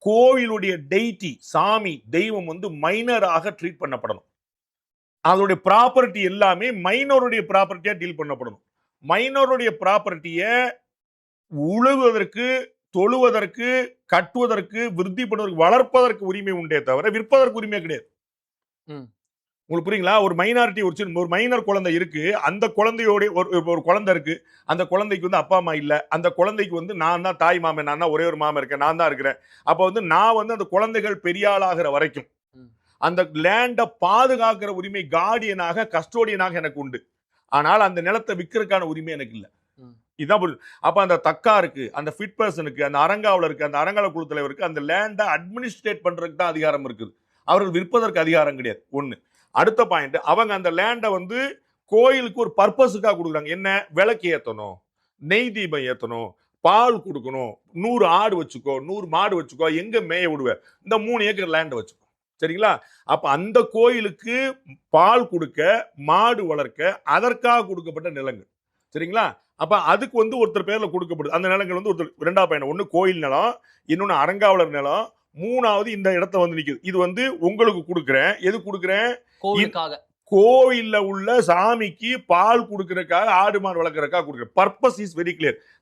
கோவிலுடைய டெய்டி சாமி தெய்வம் வந்து மைனராக ட்ரீட் பண்ணப்படணும். அதோடைய ப்ராப்பர்ட்டி எல்லாமே மைனருடைய ப்ராப்பர்ட்டியா டீல் பண்ணப்படணும். மைனருடைய ப்ராப்பர்ட்டியை உழுவதற்கு, தொழுவதற்கு, கட்டுவதற்கு, விருத்தி பண்ணுவதற்கு, வளர்ப்பதற்கு உரிமை உண்டே தவிர விற்பதற்கு உரிமை கிடையாது. உங்களுக்கு புரியுங்களா? ஒரு மைனாரிட்டி ஒரு மைனர் குழந்தை இருக்கு. அந்த குழந்தையோட ஒரு குழந்தை இருக்கு. அந்த குழந்தைக்கு வந்து அப்பா அம்மா இல்ல. அந்த குழந்தைக்கு வந்து நான் தான் தாய் மாமன். நான் தான் ஒரே ஒரு மாமன் இருக்கேன். நான் தான் இருக்கிறேன். அப்ப வந்து நான் வந்து அந்த குழந்தைகள் பெரிய ஆளாகிற வரைக்கும் அந்த லேண்ட பாதுகாக்கிற உரிமை கார்டியனாக, கஸ்டோடியனாக எனக்கு உண்டு. ஆனால் அந்த நிலத்தை விற்கிறதுக்கான உரிமை எனக்கு இல்ல. இதான் புரியுது. அப்ப அந்த தக்கா இருக்கு, அந்த ஃபிட் பர்சனுக்கு, அந்த அரங்காவலருக்கு, அந்த அறங்காவலர் குழு தலைவருக்கு அந்த லேண்ட அட்மினிஸ்ட்ரேட் பண்றதுக்கு தான் அதிகாரம் இருக்குது. அவர்கள் விற்பதற்கு அதிகாரம் கிடையாது. ஒண்ணு. அடுத்த பாயிண்ட், அவங்க அந்த லேண்ட வந்து கோயிலுக்கு ஒரு பர்பஸுக்காக கொடுக்குறாங்க. என்ன? விளக்கு ஏத்தணும், நெய் தீபம் ஏத்தணும், பால் கொடுக்கணும், 100 ஆடு வச்சுக்கோ, 100 மாடு வச்சுக்கோ, எங்க மேய விடுவ? இந்த 3 ஏக்கர் லேண்ட் வச்சுக்கோ. சரிங்களா? அப்ப அந்த கோயிலுக்கு பால் கொடுக்க, மாடு வளர்க்க, அதற்காக கொடுக்கப்பட்ட நிலங்கள். சரிங்களா? அப்ப அதுக்கு வந்து ஒருத்தர் பேர்ல கொடுக்கப்படுது. அந்த நிலங்கள் வந்து ஒருத்தர் 2வது பாயிண்ட். ஒன்னு கோயில் நிலம், இன்னொன்னு அறங்காவலர் நிலம், 3வது இந்த இடத்த வந்து நிக்குது. இது வந்து உங்களுக்கு கொடுக்கிறேன். எது கொடுக்கிறேன்? கோவிலுக்காக. கோயில்ல உள்ள சாமிக்கு பால் கொடுக்கறதுக்காக, ஆடு மாடு வளர்க்கறதுக்காக கொடுக்கிறேன். Purpose is very clear.